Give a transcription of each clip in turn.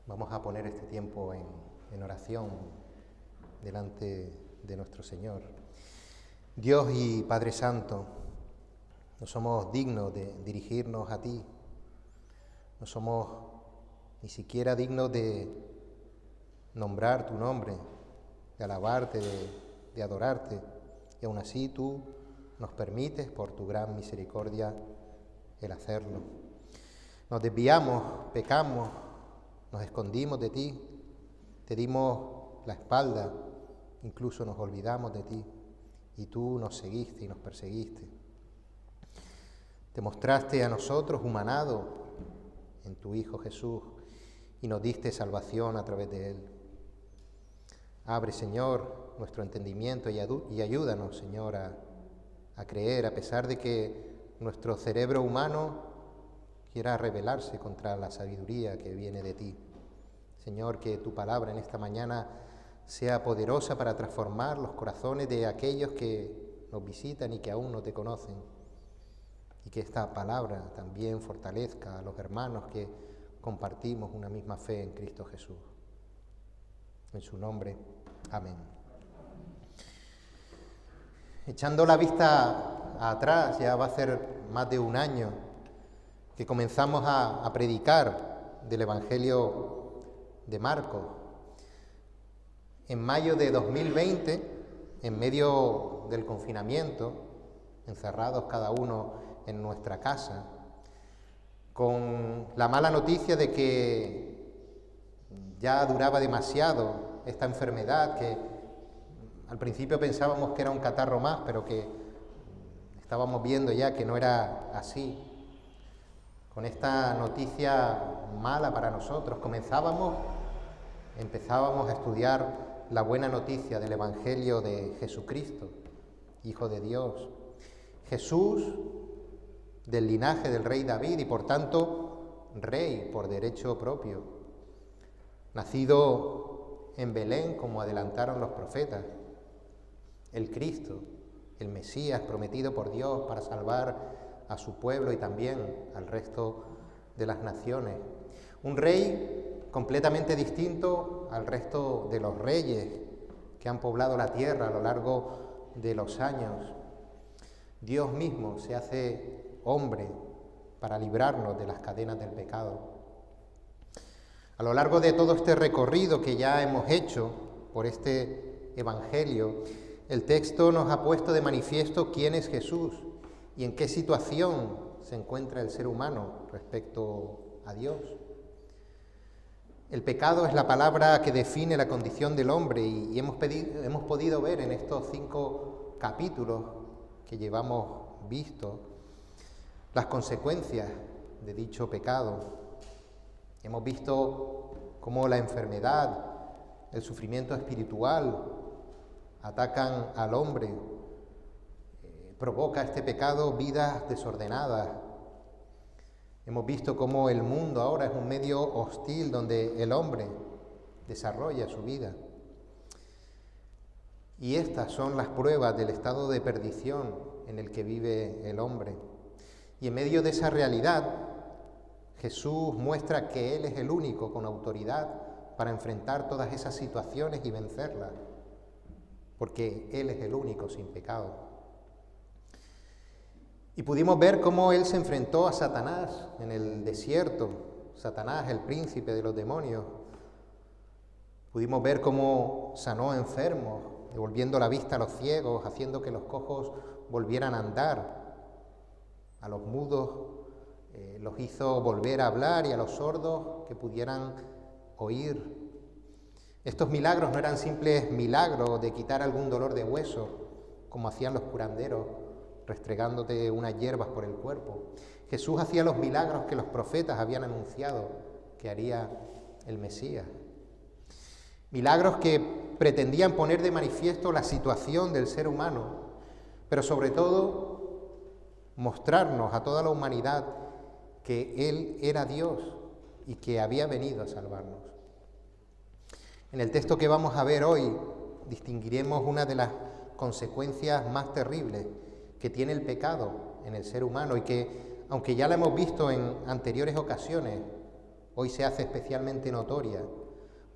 Vamos a poner este tiempo en oración delante de nuestro Señor. Dios y Padre Santo, no somos dignos de dirigirnos a ti, no somos ni siquiera dignos de nombrar tu nombre, de alabarte, de adorarte, y aún así tú nos permites, por tu gran misericordia, el hacerlo. Nos desviamos, pecamos, nos escondimos de ti, te dimos la espalda, incluso nos olvidamos de ti, y tú nos seguiste y nos perseguiste. Te mostraste a nosotros humanado en tu Hijo Jesús y nos diste salvación a través de Él. Abre, Señor, nuestro entendimiento y ayúdanos, Señor, a creer, a pesar de que nuestro cerebro humano quiera rebelarse contra la sabiduría que viene de ti. Señor, que tu palabra en esta mañana sea poderosa para transformar los corazones de aquellos que nos visitan y que aún no te conocen. Y que esta palabra también fortalezca a los hermanos que compartimos una misma fe en Cristo Jesús. En su nombre, amén. Echando la vista atrás, ya va a ser más de un año que comenzamos a predicar del Evangelio de Marcos. En mayo de 2020, en medio del confinamiento, encerrados cada uno en nuestra casa, con la mala noticia de que ya duraba demasiado esta enfermedad, que al principio pensábamos que era un catarro más, pero que estábamos viendo ya que no era así. Con esta noticia mala para nosotros, empezábamos a estudiar la buena noticia del Evangelio de Jesucristo, Hijo de Dios. Jesús, del linaje del rey David y por tanto rey por derecho propio, nacido en Belén como adelantaron los profetas, el Cristo, el Mesías prometido por Dios para salvar a su pueblo y también al resto de las naciones. Un rey completamente distinto al resto de los reyes que han poblado la tierra a lo largo de los años. Dios mismo se hace hombre para librarnos de las cadenas del pecado. A lo largo de todo este recorrido que ya hemos hecho por este Evangelio, el texto nos ha puesto de manifiesto quién es Jesús y en qué situación se encuentra el ser humano respecto a Dios. El pecado es la palabra que define la condición del hombre y hemos podido ver en estos 5 capítulos que llevamos visto las consecuencias de dicho pecado. Hemos visto cómo la enfermedad, el sufrimiento espiritual atacan al hombre. Provoca este pecado vidas desordenadas. Hemos visto cómo el mundo ahora es un medio hostil donde el hombre desarrolla su vida. Y estas son las pruebas del estado de perdición en el que vive el hombre. Y en medio de esa realidad, Jesús muestra que Él es el único con autoridad para enfrentar todas esas situaciones y vencerlas, porque Él es el único sin pecado. Y pudimos ver cómo Él se enfrentó a Satanás en el desierto, Satanás, el príncipe de los demonios. Pudimos ver cómo sanó a enfermos, devolviendo la vista a los ciegos, haciendo que los cojos volvieran a andar. A los mudos los hizo volver a hablar y a los sordos que pudieran oír. Estos milagros no eran simples milagros de quitar algún dolor de hueso, como hacían los curanderos, restregándote unas hierbas por el cuerpo. Jesús hacía los milagros que los profetas habían anunciado que haría el Mesías. Milagros que pretendían poner de manifiesto la situación del ser humano, pero sobre todo mostrarnos a toda la humanidad que Él era Dios y que había venido a salvarnos. En el texto que vamos a ver hoy distinguiremos una de las consecuencias más terribles que tiene el pecado en el ser humano y que, aunque ya la hemos visto en anteriores ocasiones, hoy se hace especialmente notoria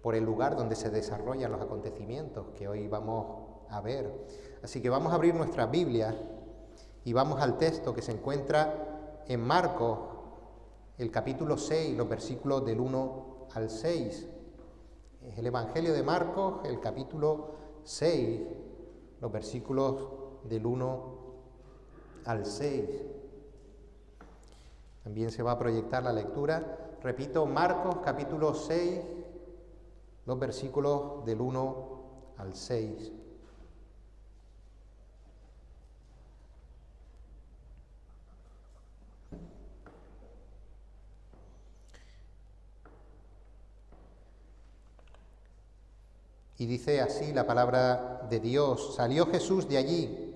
por el lugar donde se desarrollan los acontecimientos que hoy vamos a ver. Así que vamos a abrir nuestras Biblias y vamos al texto que se encuentra en Marcos, el capítulo 6, los versículos del 1 al 6. Es el Evangelio de Marcos, el capítulo 6, los versículos del 1 al 6. También se va a proyectar la lectura. Repito, Marcos capítulo 6, los versículos del 1 al 6. Y dice así la palabra de Dios: salió Jesús de allí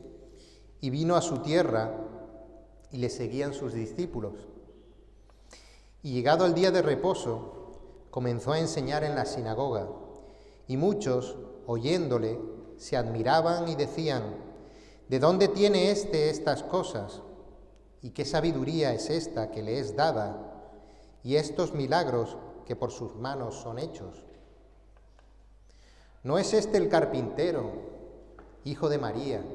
y vino a su tierra, y le seguían sus discípulos. Y llegado el día de reposo, comenzó a enseñar en la sinagoga, y muchos, oyéndole, se admiraban y decían: ¿de dónde tiene éste estas cosas? ¿Y qué sabiduría es esta que le es dada? Y estos milagros que por sus manos son hechos. ¿No es este el carpintero, hijo de María,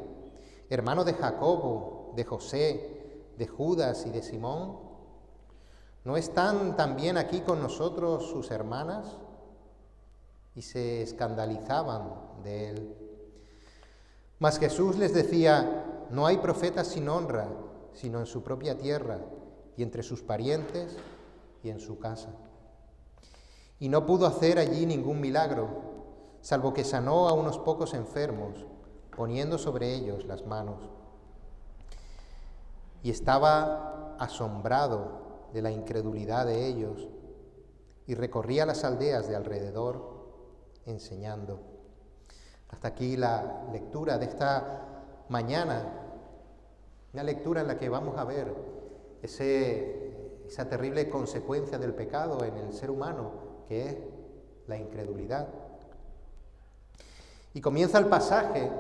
hermano de Jacobo, de José, de Judas y de Simón? ¿No están también aquí con nosotros sus hermanas? Y se escandalizaban de él. Mas Jesús les decía: no hay profeta sin honra, sino en su propia tierra, y entre sus parientes, y en su casa. Y no pudo hacer allí ningún milagro, salvo que sanó a unos pocos enfermos, poniendo sobre ellos las manos. Y estaba asombrado de la incredulidad de ellos, y recorría las aldeas de alrededor, enseñando. Hasta aquí la lectura de esta mañana, una lectura en la que vamos a ver esa terrible consecuencia del pecado en el ser humano, que es la incredulidad. Y comienza el pasaje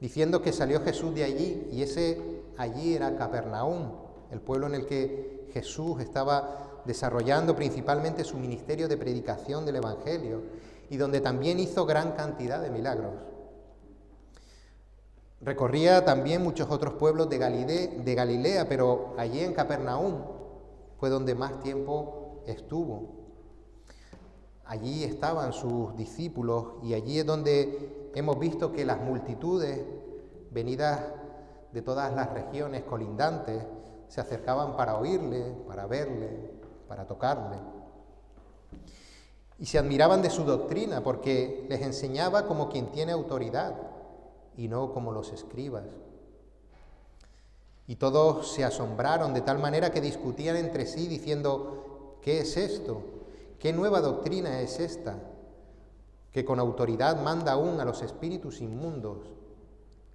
diciendo que salió Jesús de allí, y ese allí era Capernaum, el pueblo en el que Jesús estaba desarrollando principalmente su ministerio de predicación del Evangelio, y donde también hizo gran cantidad de milagros. Recorría también muchos otros pueblos de Galilea, pero allí en Capernaum fue donde más tiempo estuvo. Allí estaban sus discípulos, y allí es donde hemos visto que las multitudes venidas de todas las regiones colindantes se acercaban para oírle, para verle, para tocarle. Y se admiraban de su doctrina, porque les enseñaba como quien tiene autoridad y no como los escribas. Y todos se asombraron de tal manera que discutían entre sí diciendo: ¿qué es esto? ¿Qué nueva doctrina es esta? Que con autoridad manda aún a los espíritus inmundos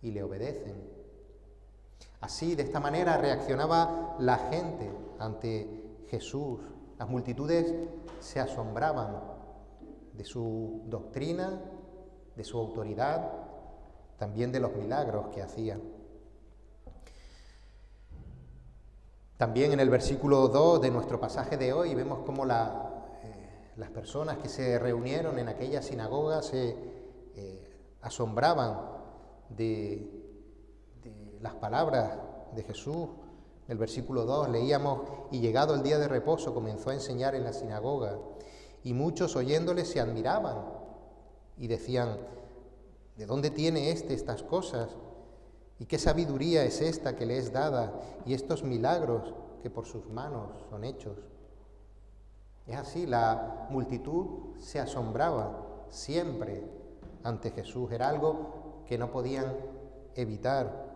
y le obedecen. Así, de esta manera, reaccionaba la gente ante Jesús. Las multitudes se asombraban de su doctrina, de su autoridad, también de los milagros que hacía. También en el versículo 2 de nuestro pasaje de hoy vemos cómo las personas que se reunieron en aquella sinagoga se asombraban de las palabras de Jesús. En el versículo 2 leíamos: y llegado el día de reposo comenzó a enseñar en la sinagoga, y muchos oyéndole se admiraban y decían: ¿de dónde tiene estas cosas? ¿Y qué sabiduría es esta que le es dada? Y estos milagros que por sus manos son hechos. Es así, la multitud se asombraba siempre ante Jesús. Era algo que no podían evitar.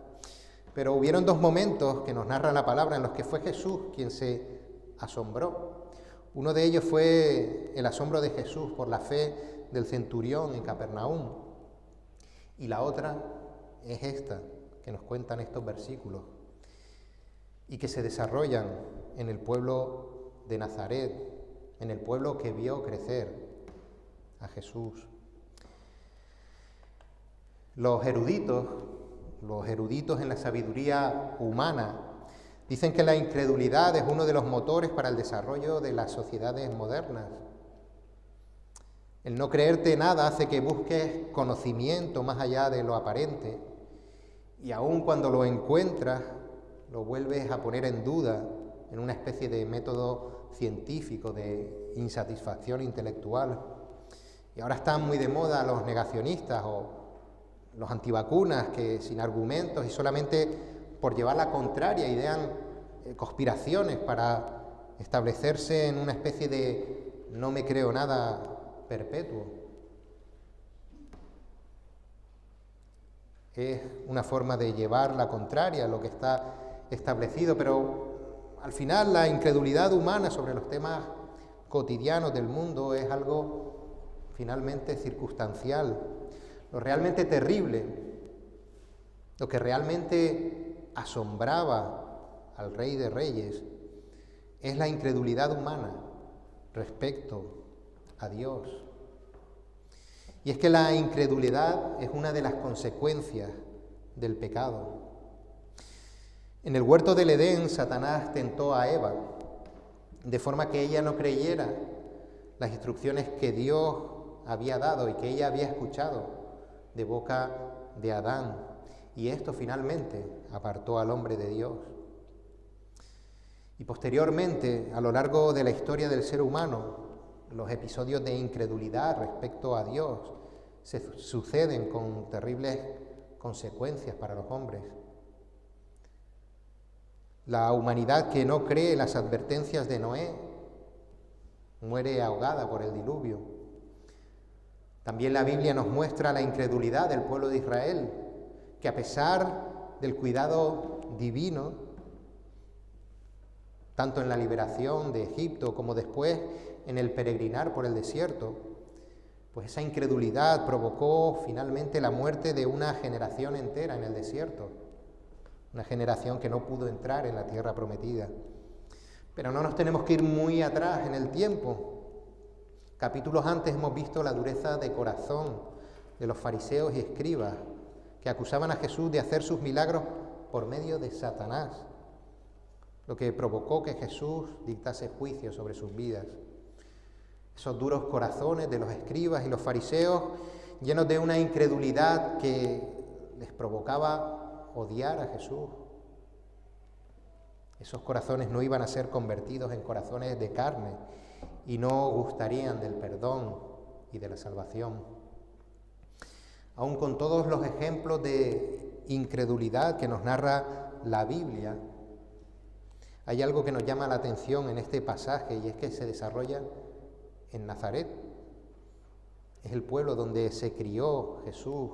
Pero hubieron dos momentos que nos narra la palabra en los que fue Jesús quien se asombró. Uno de ellos fue el asombro de Jesús por la fe del centurión en Capernaum. Y la otra es esta que nos cuentan estos versículos y que se desarrollan en el pueblo de Nazaret, en el pueblo que vio crecer a Jesús. Los eruditos en la sabiduría humana Dicen que la incredulidad es uno de los motores para el desarrollo de las sociedades modernas. El no creerte nada hace que busques conocimiento más allá de lo aparente, y aun cuando lo encuentras, lo vuelves a poner en duda en una especie de método científico de insatisfacción intelectual. Y ahora están muy de moda los negacionistas o los antivacunas que sin argumentos y solamente por llevar la contraria idean conspiraciones para establecerse en una especie de no me creo nada perpetuo. Es una forma de llevar la contraria a lo que está establecido, pero al final la incredulidad humana sobre los temas cotidianos del mundo es algo finalmente circunstancial. Lo realmente terrible, lo que realmente asombraba al Rey de Reyes, es la incredulidad humana respecto a Dios. Y es que la incredulidad es una de las consecuencias del pecado. En el huerto del Edén, Satanás tentó a Eva, de forma que ella no creyera las instrucciones que Dios había dado y que ella había escuchado de boca de Adán. Y esto finalmente apartó al hombre de Dios. Y posteriormente, a lo largo de la historia del ser humano, los episodios de incredulidad respecto a Dios se suceden con terribles consecuencias para los hombres. La humanidad que no cree las advertencias de Noé muere ahogada por el diluvio. También la Biblia nos muestra la incredulidad del pueblo de Israel, que a pesar del cuidado divino, tanto en la liberación de Egipto como después en el peregrinar por el desierto, pues esa incredulidad provocó finalmente la muerte de una generación entera en el desierto, una generación que no pudo entrar en la tierra prometida. Pero no nos tenemos que ir muy atrás en el tiempo. Capítulos antes hemos visto la dureza de corazón de los fariseos y escribas que acusaban a Jesús de hacer sus milagros por medio de Satanás, lo que provocó que Jesús dictase juicio sobre sus vidas. Esos duros corazones de los escribas y los fariseos, llenos de una incredulidad que les provocaba odiar a Jesús. Esos corazones no iban a ser convertidos en corazones de carne y no gustarían del perdón y de la salvación. Aun con todos los ejemplos de incredulidad que nos narra la Biblia, hay algo que nos llama la atención en este pasaje, y es que se desarrolla en Nazaret. Es el pueblo donde se crió Jesús,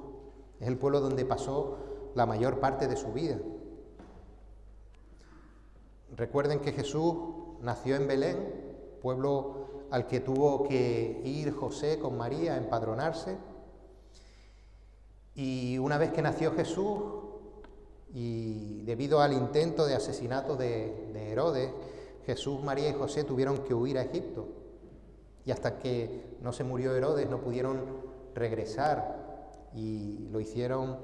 es el pueblo donde pasó la mayor parte de su vida. Recuerden que Jesús nació en Belén, pueblo al que tuvo que ir José con María a empadronarse. Y una vez que nació Jesús, y debido al intento de asesinato de Herodes, Jesús, María y José tuvieron que huir a Egipto. Y hasta que no se murió Herodes no pudieron regresar, y lo hicieron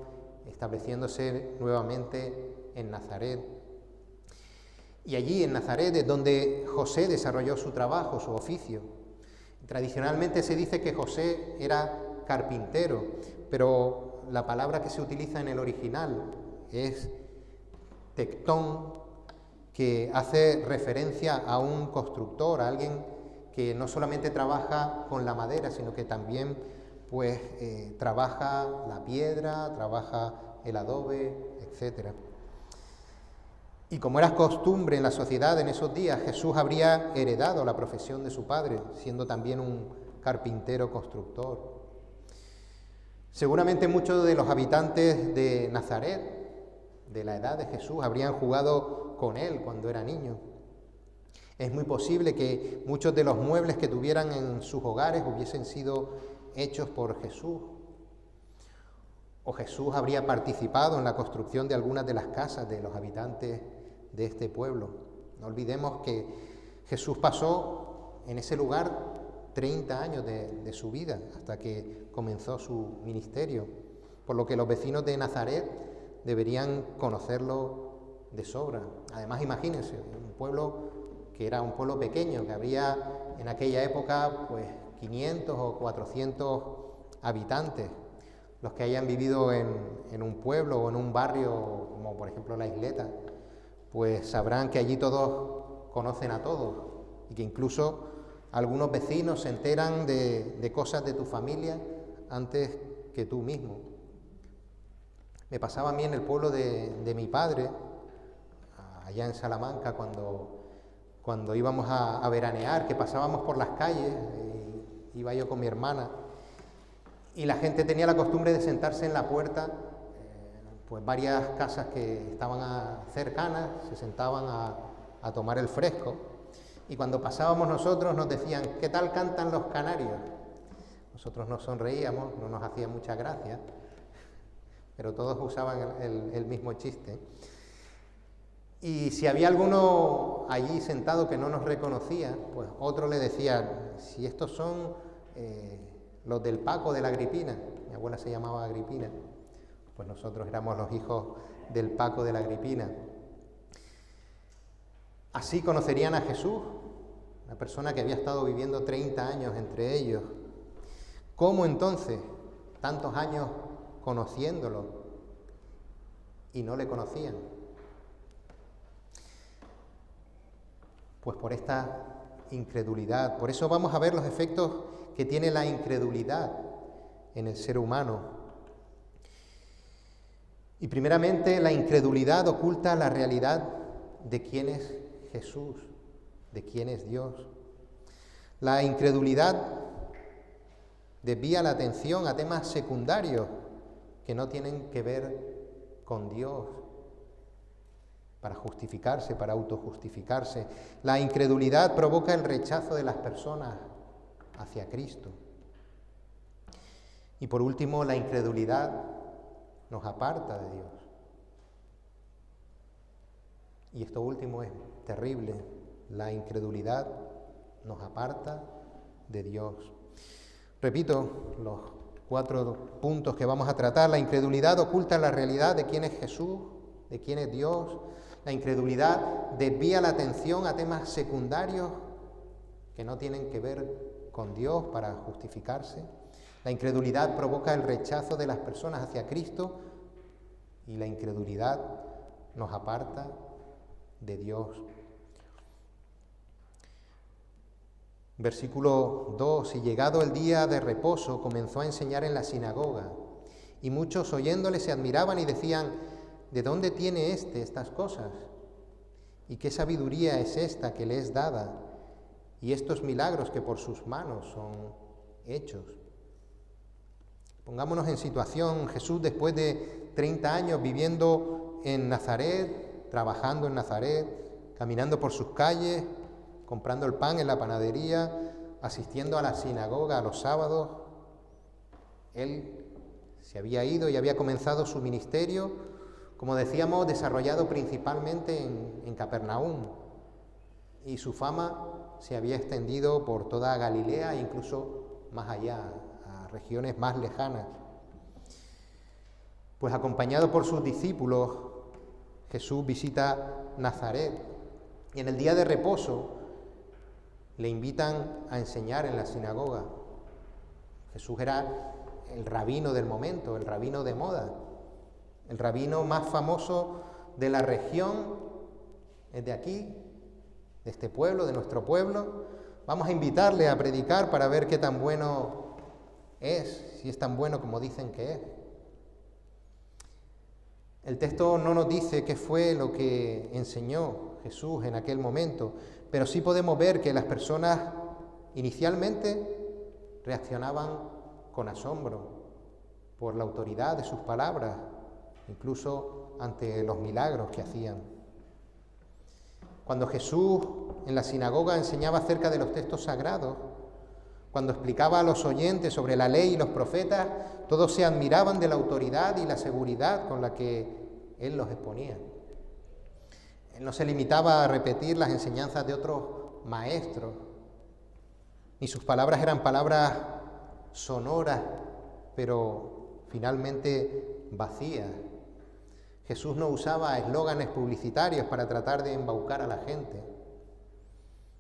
estableciéndose nuevamente en Nazaret. Y allí en Nazaret es donde José desarrolló su trabajo, su oficio. Tradicionalmente se dice que José era carpintero, pero la palabra que se utiliza en el original es tectón, que hace referencia a un constructor, a alguien que no solamente trabaja con la madera, sino que también trabaja la piedra, trabaja el adobe, etc. Y como era costumbre en la sociedad en esos días, Jesús habría heredado la profesión de su padre, siendo también un carpintero constructor. Seguramente muchos de los habitantes de Nazaret, de la edad de Jesús, habrían jugado con él cuando era niño. Es muy posible que muchos de los muebles que tuvieran en sus hogares hubiesen sido hechos por Jesús. O Jesús habría participado en la construcción de algunas de las casas de los habitantes de este pueblo. No olvidemos que Jesús pasó en ese lugar 30 años de su vida, hasta que comenzó su ministerio, por lo que los vecinos de Nazaret deberían conocerlo de sobra. Además, imagínense, un pueblo que era un pueblo pequeño, que habría en aquella época pues 500 o 400 habitantes. Los que hayan vivido en un pueblo o en un barrio, como por ejemplo La Isleta, pues sabrán que allí todos conocen a todos y que incluso algunos vecinos se enteran de cosas de tu familia antes que tú mismo. Me pasaba a mí en el pueblo de mi padre, allá en Salamanca, cuando íbamos a veranear, que pasábamos por las calles, iba yo con mi hermana, y la gente tenía la costumbre de sentarse en la puerta, pues varias casas que estaban cercanas, se sentaban a tomar el fresco, y cuando pasábamos nosotros nos decían, ¿qué tal cantan los canarios? Nosotros nos sonreíamos, no nos hacía mucha gracia, pero todos usaban el mismo chiste. Y si había alguno allí sentado que no nos reconocía, pues otro le decía, si estos son los del Paco de la Agripina, mi abuela se llamaba Agripina, pues nosotros éramos los hijos del Paco de la Agripina. Así conocerían a Jesús, una persona que había estado viviendo 30 años entre ellos. ¿Cómo entonces, tantos años conociéndolo, y no le conocían? Pues por esta incredulidad. Por eso vamos a ver los efectos que tiene la incredulidad en el ser humano. Y primeramente, la incredulidad oculta la realidad de quién es Jesús, de quién es Dios. La incredulidad desvía la atención a temas secundarios que no tienen que ver con Dios, para justificarse, para autojustificarse. La incredulidad provoca el rechazo de las personas hacia Cristo. Y por último, la incredulidad nos aparta de Dios. Y esto último es terrible. La incredulidad nos aparta de Dios. Repito los 4 puntos que vamos a tratar. La incredulidad oculta la realidad de quién es Jesús, de quién es Dios. La incredulidad desvía la atención a temas secundarios que no tienen que ver con Dios para justificarse. La incredulidad provoca el rechazo de las personas hacia Cristo y la incredulidad nos aparta de Dios. Versículo 2, y llegado el día de reposo comenzó a enseñar en la sinagoga, y muchos oyéndole se admiraban y decían, ¿de dónde tiene estas cosas? ¿Y qué sabiduría es esta que le es dada? Y estos milagros que por sus manos son hechos. Pongámonos en situación, Jesús después de 30 años viviendo en Nazaret, trabajando en Nazaret, caminando por sus calles, comprando el pan en la panadería, asistiendo a la sinagoga a los sábados. Él se había ido y había comenzado su ministerio, como decíamos, desarrollado principalmente en Capernaum. Y su fama se había extendido por toda Galilea e incluso más allá, a regiones más lejanas. Pues acompañado por sus discípulos, Jesús visita Nazaret y en el día de reposo le invitan a enseñar en la sinagoga. Jesús era el rabino del momento, el rabino de moda, el rabino más famoso de la región, es de aquí, de este pueblo, de nuestro pueblo. Vamos a invitarle a predicar para ver qué tan bueno es, si es tan bueno como dicen que es. El texto no nos dice qué fue lo que enseñó Jesús en aquel momento, pero sí podemos ver que las personas inicialmente reaccionaban con asombro por la autoridad de sus palabras, incluso ante los milagros que hacían. Cuando Jesús en la sinagoga enseñaba acerca de los textos sagrados, cuando explicaba a los oyentes sobre la ley y los profetas, todos se admiraban de la autoridad y la seguridad con la que Él los exponía. Él no se limitaba a repetir las enseñanzas de otros maestros, ni sus palabras eran palabras sonoras, pero finalmente vacías. Jesús no usaba eslóganes publicitarios para tratar de embaucar a la gente.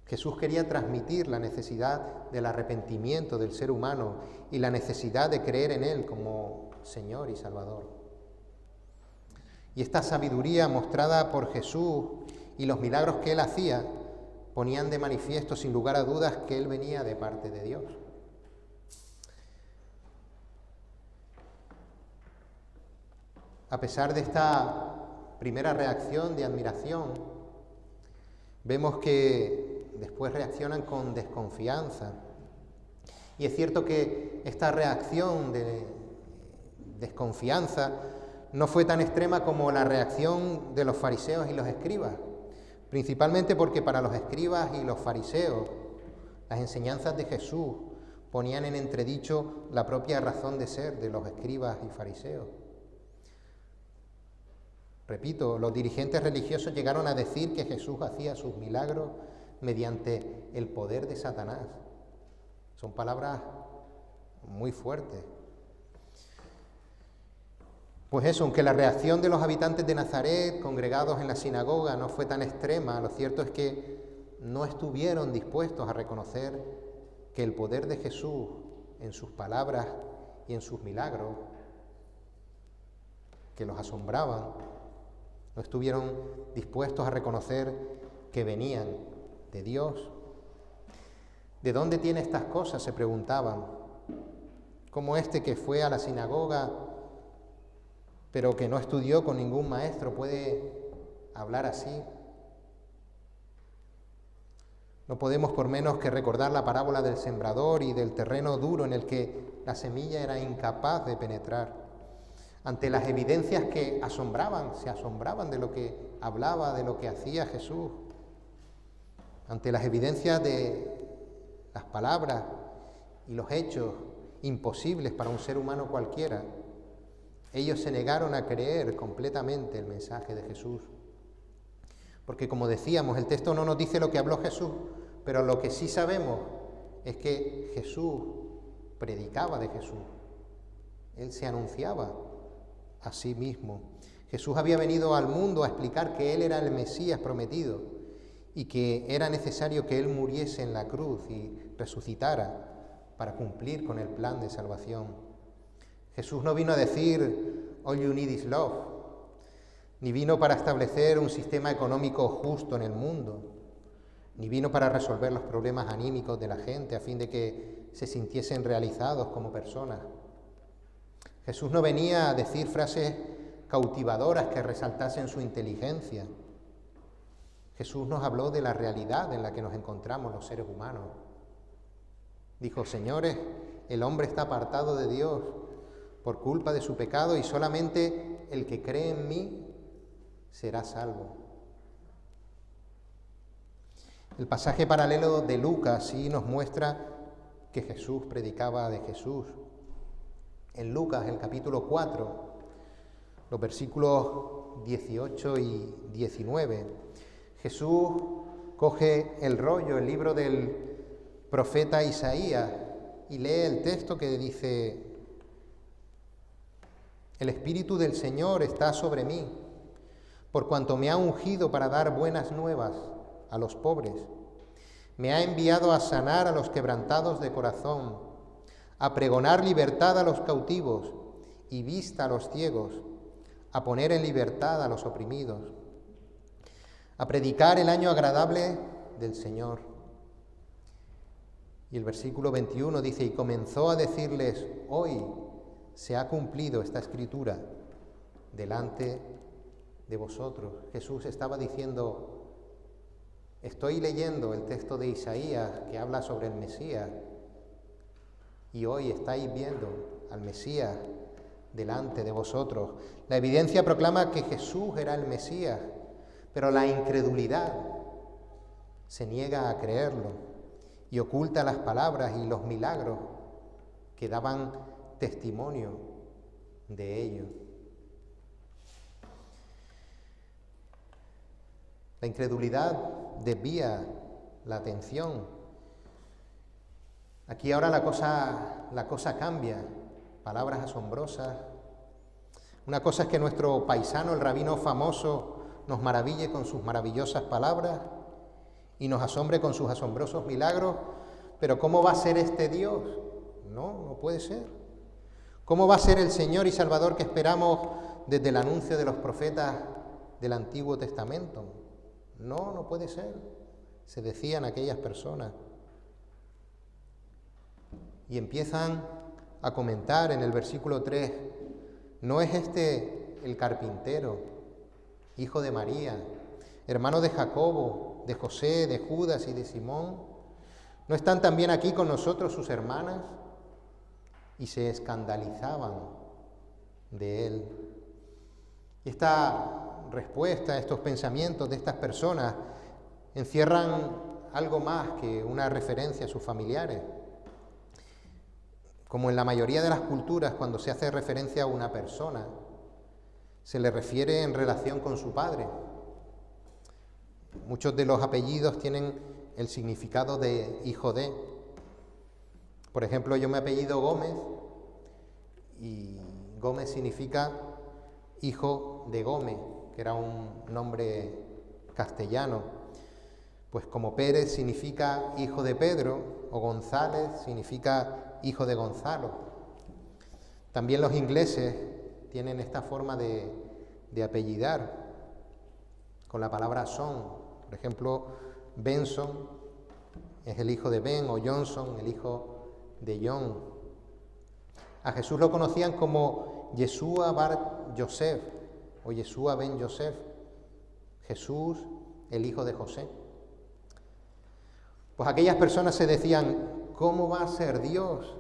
Jesús quería transmitir la necesidad del arrepentimiento del ser humano y la necesidad de creer en Él como Señor y Salvador. Y esta sabiduría mostrada por Jesús y los milagros que Él hacía ponían de manifiesto sin lugar a dudas que Él venía de parte de Dios. A pesar de esta primera reacción de admiración, vemos que después reaccionan con desconfianza. Y es cierto que esta reacción de desconfianza no fue tan extrema como la reacción de los fariseos y los escribas, principalmente porque para los escribas y los fariseos las enseñanzas de Jesús ponían en entredicho la propia razón de ser de los escribas y fariseos. Repito, los dirigentes religiosos llegaron a decir que Jesús hacía sus milagros mediante el poder de Satanás. Son palabras muy fuertes. Pues eso, aunque la reacción de los habitantes de Nazaret, congregados en la sinagoga, no fue tan extrema, lo cierto es que no estuvieron dispuestos a reconocer que el poder de Jesús en sus palabras y en sus milagros, que los asombraban, no estuvieron dispuestos a reconocer que venían de Dios. ¿De dónde tiene estas cosas?, se preguntaban. ¿Cómo este que fue a la sinagoga, pero que no estudió con ningún maestro, puede hablar así? No podemos por menos que recordar la parábola del sembrador y del terreno duro en el que la semilla era incapaz de penetrar. Ante las evidencias que se asombraban de lo que hablaba, de lo que hacía Jesús. Ante las evidencias de las palabras y los hechos imposibles para un ser humano cualquiera, ellos se negaron a creer completamente el mensaje de Jesús. Porque, como decíamos, el texto no nos dice lo que habló Jesús, pero lo que sí sabemos es que Jesús predicaba de Jesús. Él se anunciaba a sí mismo. Jesús había venido al mundo a explicar que Él era el Mesías prometido y que era necesario que Él muriese en la cruz y resucitara para cumplir con el plan de salvación. Jesús no vino a decir "all you need is love", ni vino para establecer un sistema económico justo en el mundo, ni vino para resolver los problemas anímicos de la gente a fin de que se sintiesen realizados como personas. Jesús no venía a decir frases cautivadoras que resaltasen su inteligencia. Jesús nos habló de la realidad en la que nos encontramos los seres humanos. Dijo: señores, el hombre está apartado de Dios por culpa de su pecado y solamente el que cree en mí será salvo. El pasaje paralelo de Lucas sí nos muestra que Jesús predicaba de Jesús. En Lucas, el capítulo 4, los versículos 18 y 19, Jesús coge el rollo, el libro del profeta Isaías, y lee el texto que dice: el Espíritu del Señor está sobre mí, por cuanto me ha ungido para dar buenas nuevas a los pobres. Me ha enviado a sanar a los quebrantados de corazón, a pregonar libertad a los cautivos y vista a los ciegos, a poner en libertad a los oprimidos, a predicar el año agradable del Señor. Y el versículo 21 dice: y comenzó a decirles: hoy se ha cumplido esta escritura delante de vosotros. Jesús estaba diciendo: estoy leyendo el texto de Isaías que habla sobre el Mesías, y hoy estáis viendo al Mesías delante de vosotros. La evidencia proclama que Jesús era el Mesías, pero la incredulidad se niega a creerlo y oculta las palabras y los milagros que daban testimonio de ello. La incredulidad desvía la atención. Aquí ahora la cosa cambia. Palabras asombrosas, Una cosa es que nuestro paisano, el rabino famoso, nos maraville con sus maravillosas palabras y nos asombre con sus asombrosos milagros, pero ¿cómo va a ser este Dios? No puede ser. ¿Cómo va a ser el Señor y Salvador que esperamos desde el anuncio de los profetas del Antiguo Testamento? No puede ser, se decían aquellas personas. Y empiezan a comentar en el versículo 3, ¿no es este el carpintero, hijo de María, hermano de Jacobo, de José, de Judas y de Simón? ¿No están también aquí con nosotros sus hermanas? Y se escandalizaban de él. Y esta respuesta, estos pensamientos de estas personas encierran algo más que una referencia a sus familiares. Como en la mayoría de las culturas, cuando se hace referencia a una persona, se le refiere en relación con su padre. Muchos de los apellidos tienen el significado de hijo de. Por ejemplo, yo me apellido Gómez y Gómez significa hijo de Gómez, que era un nombre castellano. Pues como Pérez significa hijo de Pedro o González significa hijo de Gonzalo. También los ingleses tienen esta forma de apellidar con la palabra son. Por ejemplo, Benson es el hijo de Ben, o Johnson, el hijo de John. A Jesús lo conocían como Yeshua bar Yosef o Yeshua ben Yosef, Jesús, el hijo de José. Pues aquellas personas se decían, ¿cómo va a ser Dios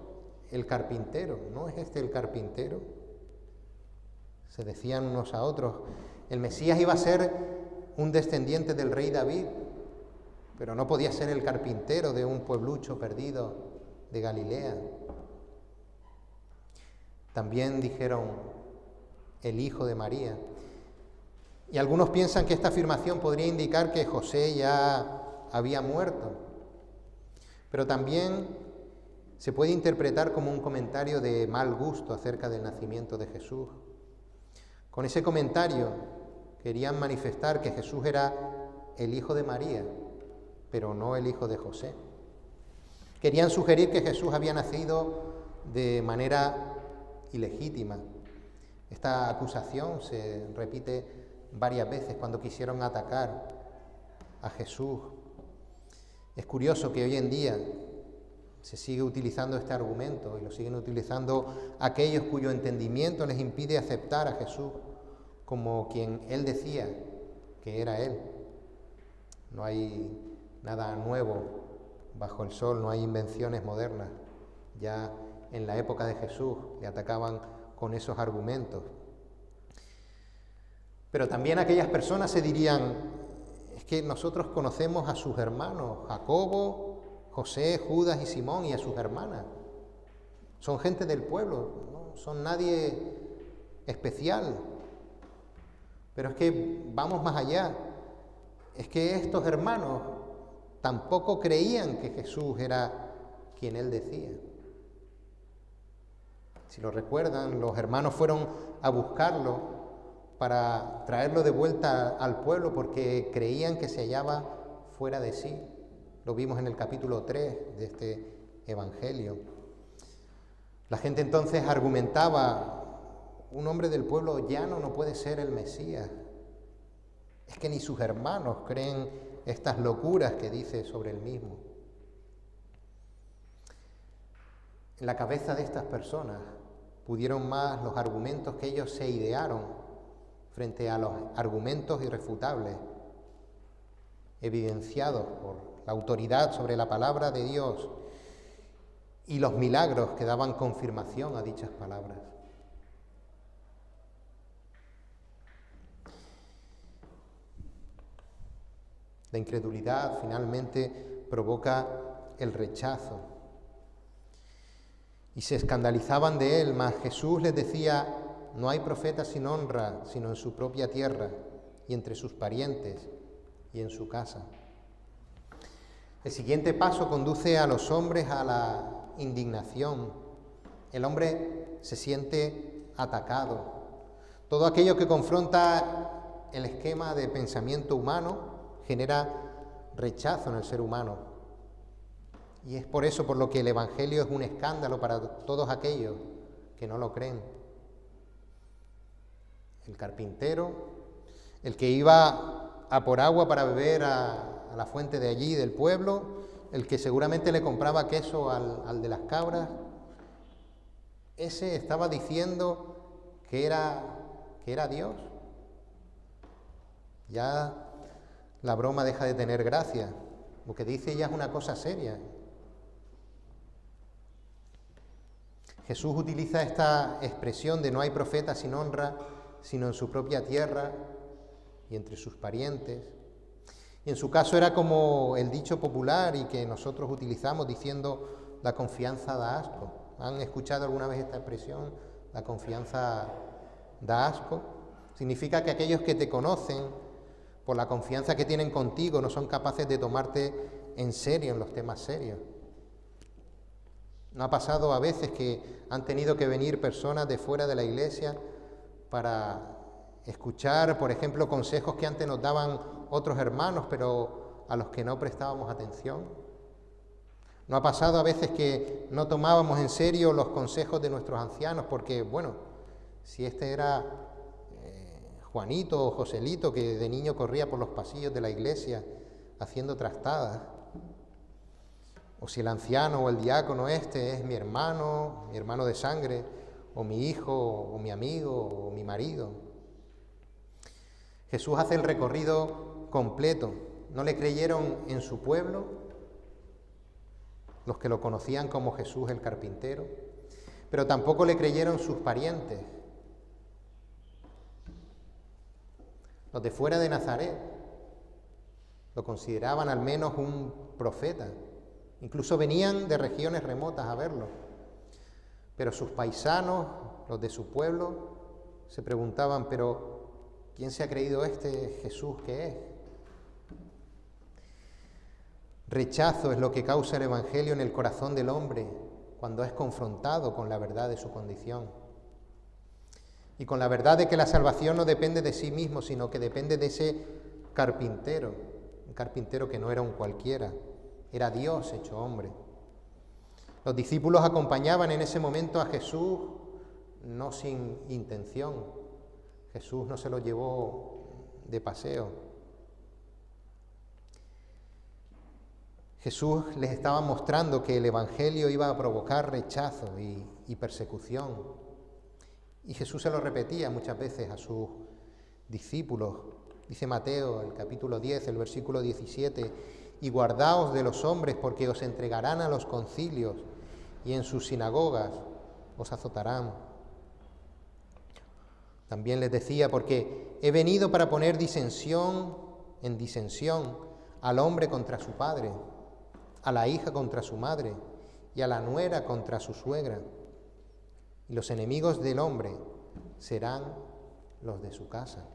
el carpintero? ¿No es este el carpintero? Se decían unos a otros. El Mesías iba a ser un descendiente del rey David, pero no podía ser el carpintero de un pueblucho perdido de Galilea. También dijeron el hijo de María. Y algunos piensan que esta afirmación podría indicar que José ya había muerto. Pero también se puede interpretar como un comentario de mal gusto acerca del nacimiento de Jesús. Con ese comentario querían manifestar que Jesús era el hijo de María, pero no el hijo de José. Querían sugerir que Jesús había nacido de manera ilegítima. Esta acusación se repite varias veces cuando quisieron atacar a Jesús. Es curioso que hoy en día se sigue utilizando este argumento y lo siguen utilizando aquellos cuyo entendimiento les impide aceptar a Jesús como quien él decía que era él. No hay nada nuevo bajo el sol, no hay invenciones modernas. Ya en la época de Jesús le atacaban con esos argumentos. Pero también aquellas personas se dirían, es que nosotros conocemos a sus hermanos, Jacobo, José, Judas y Simón, y a sus hermanas. Son gente del pueblo, no son nadie especial. Pero es que vamos más allá. Es que estos hermanos tampoco creían que Jesús era quien él decía. Si lo recuerdan, los hermanos fueron a buscarlo para traerlo de vuelta al pueblo porque creían que se hallaba fuera de sí. Lo vimos en el capítulo 3 de este Evangelio. La gente entonces argumentaba, un hombre del pueblo llano no puede ser el Mesías. Es que ni sus hermanos creen estas locuras que dice sobre él mismo. En la cabeza de estas personas pudieron más los argumentos que ellos se idearon frente a los argumentos irrefutables, evidenciados por la autoridad sobre la palabra de Dios y los milagros que daban confirmación a dichas palabras. La incredulidad finalmente provoca el rechazo. Y se escandalizaban de él, mas Jesús les decía, no hay profeta sin honra, sino en su propia tierra, y entre sus parientes, y en su casa. El siguiente paso conduce a los hombres a la indignación. El hombre se siente atacado. Todo aquello que confronta el esquema de pensamiento humano genera rechazo en el ser humano. Y es por eso por lo que el Evangelio es un escándalo para todos aquellos que no lo creen. El carpintero, el que iba a por agua para beber a la fuente de allí, del pueblo, el que seguramente le compraba queso al de las cabras, ese estaba diciendo que era Dios. Ya la broma deja de tener gracia, lo que dice ya es una cosa seria. Jesús utiliza esta expresión de no hay profeta sin honra, sino en su propia tierra y entre sus parientes. Y en su caso era como el dicho popular y que nosotros utilizamos diciendo la confianza da asco. ¿Han escuchado alguna vez esta expresión? La confianza da asco. Significa que aquellos que te conocen, por la confianza que tienen contigo, no son capaces de tomarte en serio en los temas serios. ¿No ha pasado a veces que han tenido que venir personas de fuera de la iglesia para escuchar, por ejemplo, consejos que antes nos daban otros hermanos, pero a los que no prestábamos atención? ¿No ha pasado a veces que no tomábamos en serio los consejos de nuestros ancianos porque, bueno, si este era Juanito o Joselito, que de niño corría por los pasillos de la iglesia haciendo trastadas, o si el anciano o el diácono este es mi hermano de sangre, o mi hijo, o mi amigo, o mi marido? Jesús hace el recorrido completo. No le creyeron en su pueblo, los que lo conocían como Jesús el carpintero, pero tampoco le creyeron sus parientes, los de fuera de Nazaret. Lo consideraban al menos un profeta. Incluso venían de regiones remotas a verlo. Pero sus paisanos, los de su pueblo, se preguntaban, pero ¿quién se ha creído este Jesús que es? Rechazo es lo que causa el Evangelio en el corazón del hombre cuando es confrontado con la verdad de su condición. Y con la verdad de que la salvación no depende de sí mismo, sino que depende de ese carpintero, un carpintero que no era un cualquiera, era Dios hecho hombre. Los discípulos acompañaban en ese momento a Jesús no sin intención. Jesús no se lo llevó de paseo. Jesús les estaba mostrando que el Evangelio iba a provocar rechazo y persecución. Y Jesús se lo repetía muchas veces a sus discípulos. Dice Mateo, el capítulo 10, el versículo 17, y guardaos de los hombres porque os entregarán a los concilios y en sus sinagogas os azotarán. También les decía, porque he venido para poner disensión en disensión al hombre contra su padre, a la hija contra su madre y a la nuera contra su suegra. Y los enemigos del hombre serán los de su casa.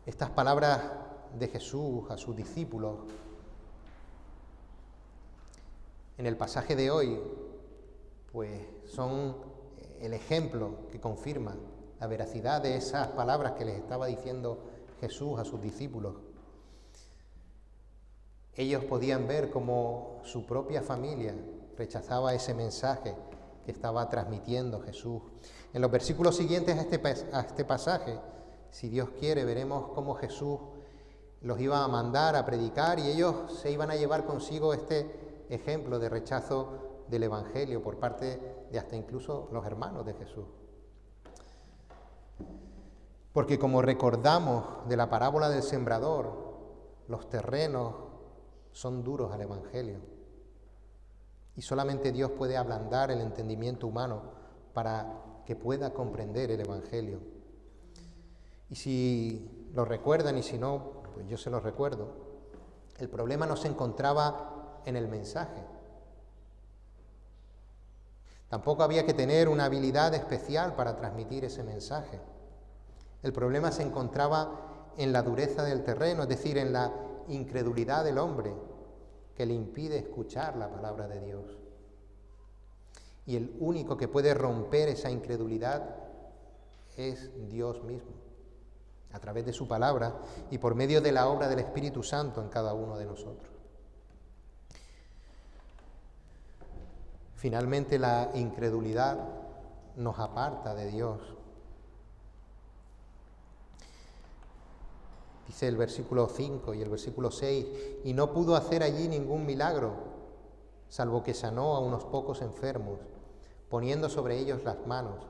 Estas palabras de Jesús a sus discípulos en el pasaje de hoy, pues son el ejemplo que confirma la veracidad de esas palabras que les estaba diciendo Jesús a sus discípulos. Ellos podían ver cómo su propia familia rechazaba ese mensaje que estaba transmitiendo Jesús. En los versículos siguientes a este pasaje, si Dios quiere, veremos cómo Jesús los iba a mandar a predicar y ellos se iban a llevar consigo este ejemplo de rechazo del Evangelio por parte de hasta incluso los hermanos de Jesús. Porque como recordamos de la parábola del sembrador, los terrenos son duros al Evangelio. Y solamente Dios puede ablandar el entendimiento humano para que pueda comprender el Evangelio. Y si lo recuerdan y si no, pues yo se los recuerdo. El problema no se encontraba en el mensaje. Tampoco había que tener una habilidad especial para transmitir ese mensaje. El problema se encontraba en la dureza del terreno, es decir, en la incredulidad del hombre que le impide escuchar la palabra de Dios. Y el único que puede romper esa incredulidad es Dios mismo, a través de su palabra y por medio de la obra del Espíritu Santo en cada uno de nosotros. Finalmente, la incredulidad nos aparta de Dios. Dice el versículo 5 y el versículo 6, y no pudo hacer allí ningún milagro, salvo que sanó a unos pocos enfermos, poniendo sobre ellos las manos,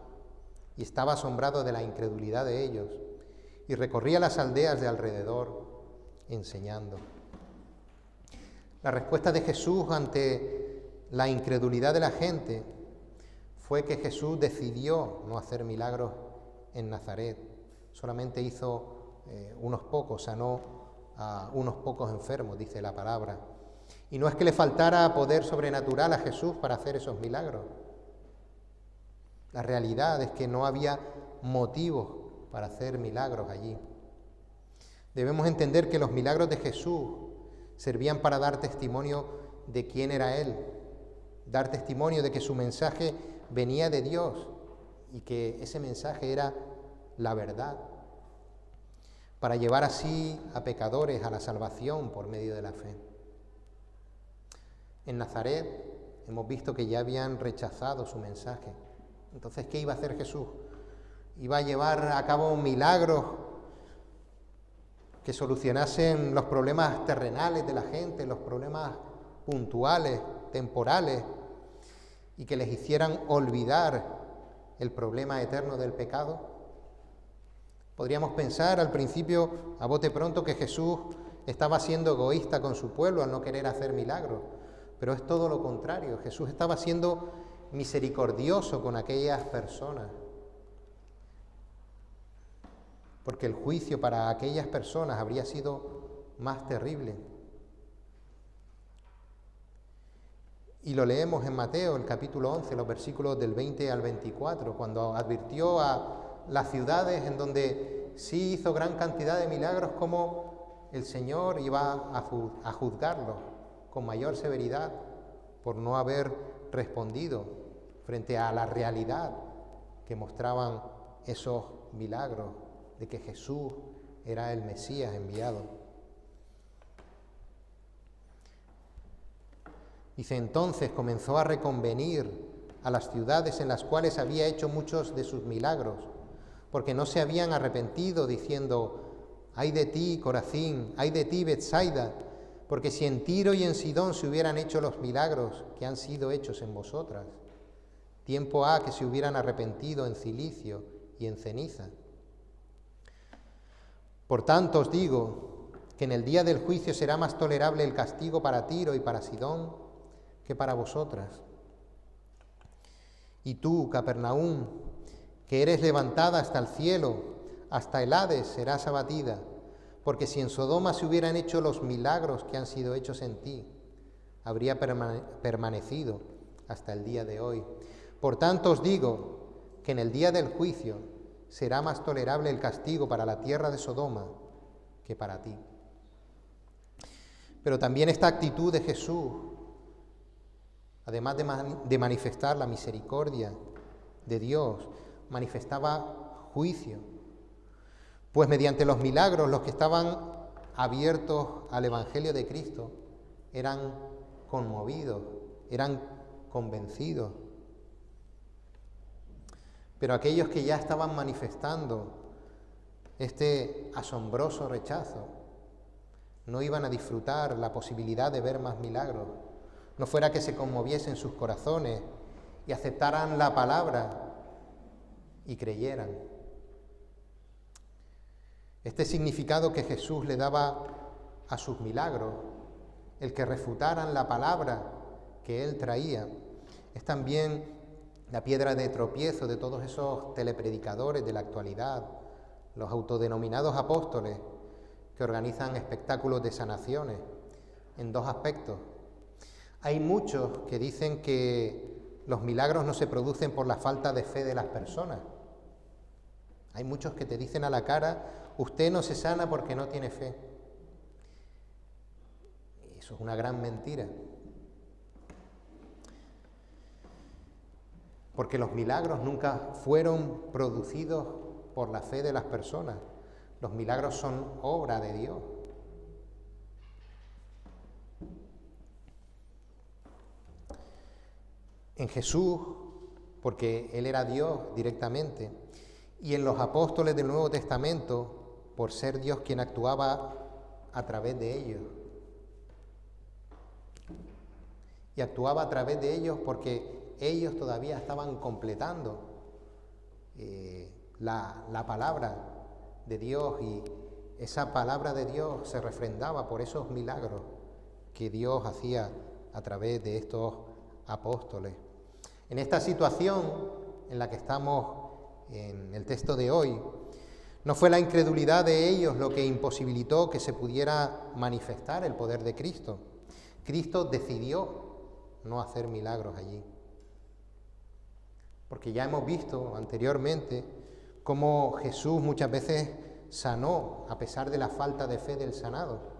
y estaba asombrado de la incredulidad de ellos, y recorría las aldeas de alrededor, enseñando. La respuesta de Jesús ante la incredulidad de la gente fue que Jesús decidió no hacer milagros en Nazaret, solamente hizo unos pocos, sanó a unos pocos enfermos, dice la palabra. Y no es que le faltara poder sobrenatural a Jesús para hacer esos milagros. La realidad es que no había motivos para hacer milagros allí. Debemos entender que los milagros de Jesús servían para dar testimonio de quién era Él, dar testimonio de que su mensaje venía de Dios y que ese mensaje era la verdad, para llevar así a pecadores a la salvación por medio de la fe. En Nazaret hemos visto que ya habían rechazado su mensaje. Entonces, ¿qué iba a hacer Jesús? Iba a llevar a cabo milagros que solucionasen los problemas terrenales de la gente, los problemas puntuales, temporales, y que les hicieran olvidar el problema eterno del pecado. Podríamos pensar al principio, a bote pronto, que Jesús estaba siendo egoísta con su pueblo al no querer hacer milagros, pero es todo lo contrario. Jesús estaba siendo misericordioso con aquellas personas, porque el juicio para aquellas personas habría sido más terrible. Y lo leemos en Mateo, el capítulo 11, los versículos del 20 al 24, cuando advirtió a las ciudades en donde sí hizo gran cantidad de milagros, como el Señor iba a juzgarlos con mayor severidad por no haber respondido frente a la realidad que mostraban esos milagros de que Jesús era el Mesías enviado. Dice, entonces comenzó a reconvenir a las ciudades en las cuales había hecho muchos de sus milagros, porque no se habían arrepentido, diciendo, ay de ti, Corazín, ay de ti, Betsaida, porque si en Tiro y en Sidón se hubieran hecho los milagros que han sido hechos en vosotras, tiempo ha que se hubieran arrepentido en Cilicio y en Ceniza. Por tanto os digo que en el día del juicio será más tolerable el castigo para Tiro y para Sidón que para vosotras. Y tú, Capernaum, que eres levantada hasta el cielo, hasta el Hades serás abatida, porque si en Sodoma se hubieran hecho los milagros que han sido hechos en ti, habría permanecido hasta el día de hoy. Por tanto os digo que en el día del juicio será más tolerable el castigo para la tierra de Sodoma que para ti. Pero también esta actitud de Jesús, además de manifestar la misericordia de Dios, manifestaba juicio, pues mediante los milagros los que estaban abiertos al Evangelio de Cristo eran conmovidos, eran convencidos. Pero aquellos que ya estaban manifestando este asombroso rechazo no iban a disfrutar la posibilidad de ver más milagros, no fuera que se conmoviesen sus corazones y aceptaran la palabra y creyeran. Este significado que Jesús le daba a sus milagros, el que refutaran la palabra que Él traía, es también la piedra de tropiezo de todos esos telepredicadores de la actualidad, los autodenominados apóstoles que organizan espectáculos de sanaciones en dos aspectos. Hay muchos que dicen que los milagros no se producen por la falta de fe de las personas. Hay muchos que te dicen a la cara, usted no se sana porque no tiene fe. Eso es una gran mentira. porque los milagros nunca fueron producidos por la fe de las personas. Los milagros son obra de Dios. En Jesús, porque Él era Dios directamente, y en los apóstoles del Nuevo Testamento, por ser Dios quien actuaba a través de ellos. Y actuaba a través de ellos porque ellos todavía estaban completando la palabra de Dios, y esa palabra de Dios se refrendaba por esos milagros que Dios hacía a través de estos apóstoles. En esta situación en la que estamos en el texto de hoy, no fue la incredulidad de ellos lo que imposibilitó que se pudiera manifestar el poder de Cristo. Cristo decidió no hacer milagros allí. Porque ya hemos visto anteriormente cómo Jesús muchas veces sanó a pesar de la falta de fe del sanado.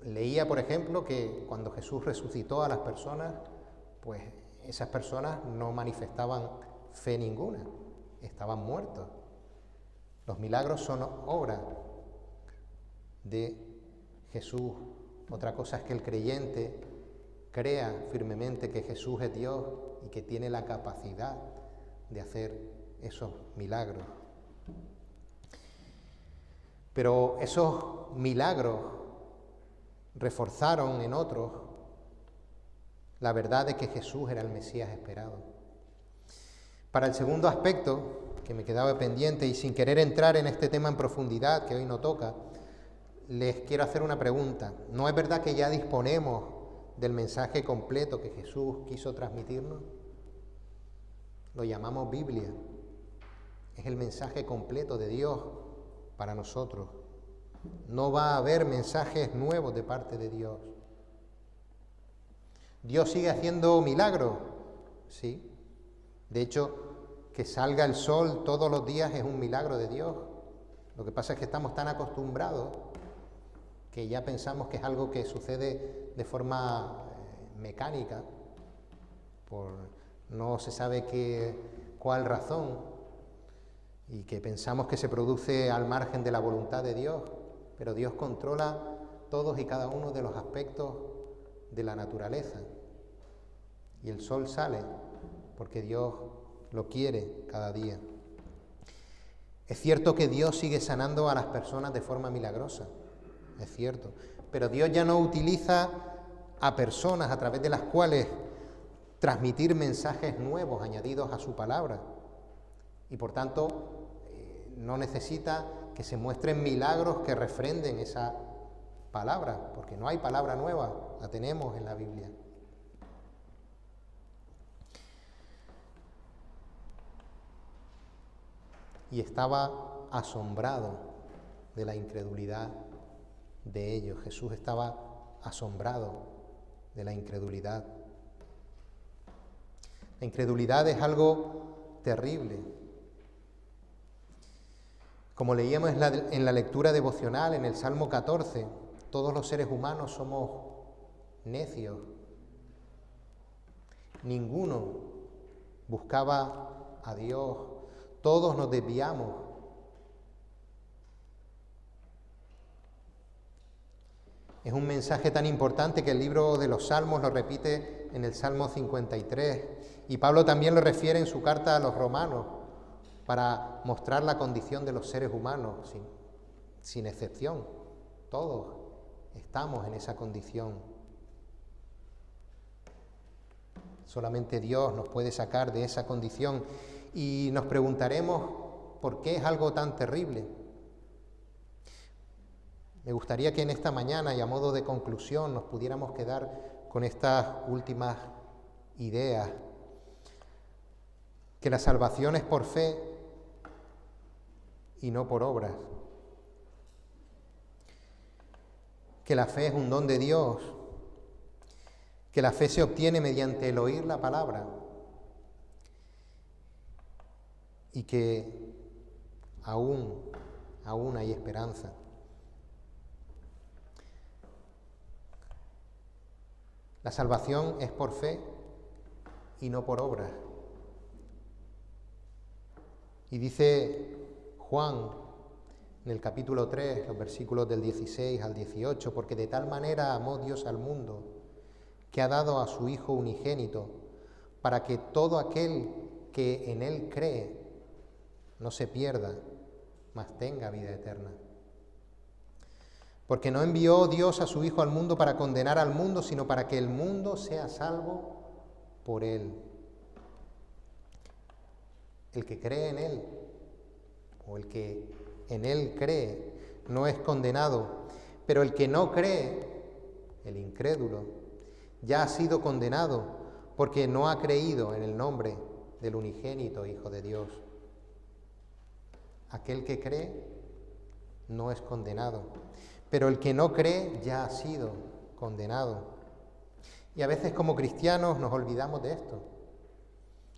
Leía, por ejemplo, que cuando Jesús resucitó a las personas, pues esas personas no manifestaban fe ninguna, estaban muertos. Los milagros son obra de Jesús. Otra cosa es que el creyente crea firmemente que Jesús es Dios y que tiene la capacidad de hacer esos milagros. Pero esos milagros reforzaron en otros la verdad de que Jesús era el Mesías esperado. Para el segundo aspecto, que me quedaba pendiente, y sin querer entrar en este tema en profundidad, que hoy no toca, les quiero hacer una pregunta. ¿No es verdad que ya disponemos del mensaje completo que Jesús quiso transmitirnos? Lo llamamos Biblia. Es el mensaje completo de Dios para nosotros. No va a haber mensajes nuevos de parte de Dios. ¿Dios sigue haciendo milagros? Sí. De hecho, que salga el sol todos los días es un milagro de Dios. Lo que pasa es que estamos tan acostumbrados que ya pensamos que es algo que sucede de forma mecánica, por no se sabe cuál razón, y que pensamos que se produce al margen de la voluntad de Dios, pero Dios controla todos y cada uno de los aspectos de la naturaleza. Y el sol sale porque Dios lo quiere cada día. Es cierto que Dios sigue sanando a las personas de forma milagrosa, es cierto, pero Dios ya no utiliza a personas a través de las cuales transmitir mensajes nuevos añadidos a su palabra, y por tanto no necesita que se muestren milagros que refrenden esa palabra, porque no hay palabra nueva, la tenemos en la Biblia. Y estaba asombrado de la incredulidad de ellos. Jesús estaba asombrado de la incredulidad. La incredulidad es algo terrible. Como leíamos en la lectura devocional, en el Salmo 14, todos los seres humanos somos necios. Ninguno buscaba a Dios, todos nos desviamos. Es un mensaje tan importante que el libro de los Salmos lo repite en el Salmo 53, y Pablo también lo refiere en su carta a los romanos, para mostrar la condición de los seres humanos, sin excepción. Todos estamos en esa condición. Solamente Dios nos puede sacar de esa condición, y nos preguntaremos por qué es algo tan terrible. Me gustaría que en esta mañana, y a modo de conclusión, nos pudiéramos quedar con estas últimas ideas. Que la salvación es por fe y no por obras. Que la fe es un don de Dios. Que la fe se obtiene mediante el oír la palabra. Y que aún hay esperanza. La salvación es por fe y no por obras. Y dice Juan en el capítulo 3, los versículos del 16 al 18, porque de tal manera amó Dios al mundo, que ha dado a su Hijo unigénito, para que todo aquel que en Él cree no se pierda, mas tenga vida eterna. Porque no envió Dios a su Hijo al mundo para condenar al mundo, sino para que el mundo sea salvo por Él. El que cree en Él, o el que en Él cree, no es condenado, pero el que no cree, el incrédulo, ya ha sido condenado, porque no ha creído en el nombre del unigénito Hijo de Dios. Aquel que cree no es condenado, pero el que no cree ya ha sido condenado. Y a veces como cristianos nos olvidamos de esto.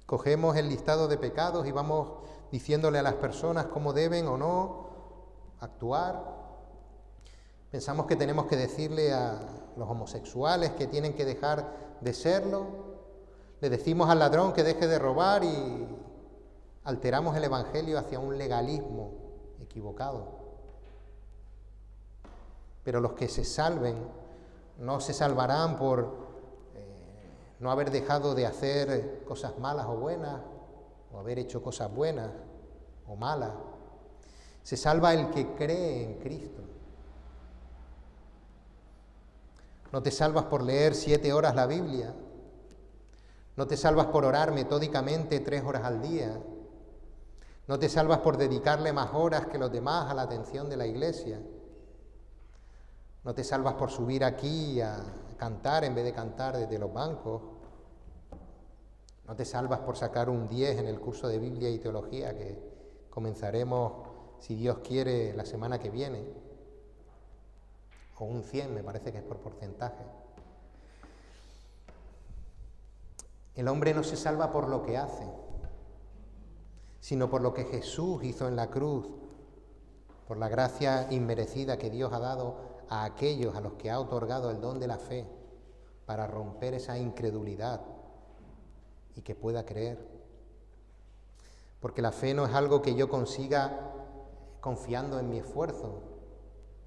Cogemos el listado de pecados y vamos diciéndole a las personas cómo deben o no actuar. Pensamos que tenemos que decirle a los homosexuales que tienen que dejar de serlo. Le decimos al ladrón que deje de robar y alteramos el Evangelio hacia un legalismo equivocado. Pero los que se salven no se salvarán por no haber dejado de hacer cosas malas o buenas, o haber hecho cosas buenas o malas. Se salva el que cree en Cristo. No te salvas por leer 7 horas la Biblia. No te salvas por orar metódicamente 3 horas al día. No te salvas por dedicarle más horas que los demás a la atención de la iglesia. No te salvas por subir aquí a cantar en vez de cantar desde los bancos. No te salvas por sacar un 10 en el curso de Biblia y Teología que comenzaremos, si Dios quiere, la semana que viene. O un 100, me parece que es por porcentaje. El hombre no se salva por lo que hace, sino por lo que Jesús hizo en la cruz, por la gracia inmerecida que Dios ha dado a aquellos a los que ha otorgado el don de la fe para romper esa incredulidad y que pueda creer. Porque la fe no es algo que yo consiga confiando en mi esfuerzo,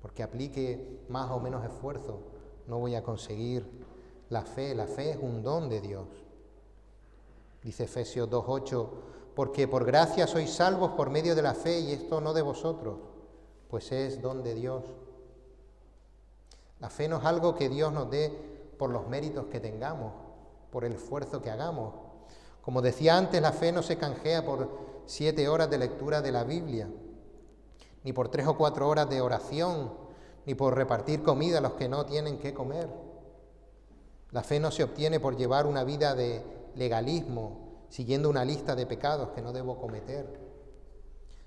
porque aplique más o menos esfuerzo, no voy a conseguir la fe. La fe es un don de Dios. Dice Efesios 2:8, porque por gracia sois salvos por medio de la fe, y esto no de vosotros, pues es don de Dios. La fe no es algo que Dios nos dé por los méritos que tengamos, por el esfuerzo que hagamos. Como decía antes, la fe no se canjea por 7 horas de lectura de la Biblia, ni por 3 o 4 horas de oración, ni por repartir comida a los que no tienen qué comer. La fe no se obtiene por llevar una vida de legalismo, siguiendo una lista de pecados que no debo cometer.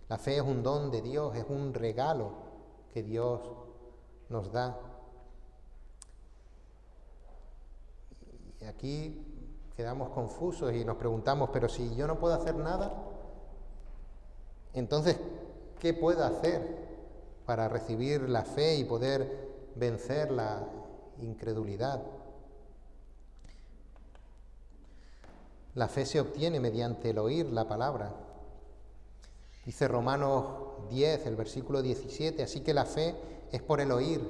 La fe es un don de Dios, es un regalo que Dios nos da. Y aquí quedamos confusos y nos preguntamos, pero si yo no puedo hacer nada, entonces, ¿qué puedo hacer para recibir la fe y poder vencer la incredulidad? La fe se obtiene mediante el oír la palabra. Dice Romanos 10, el versículo 17, así que la fe es por el oír,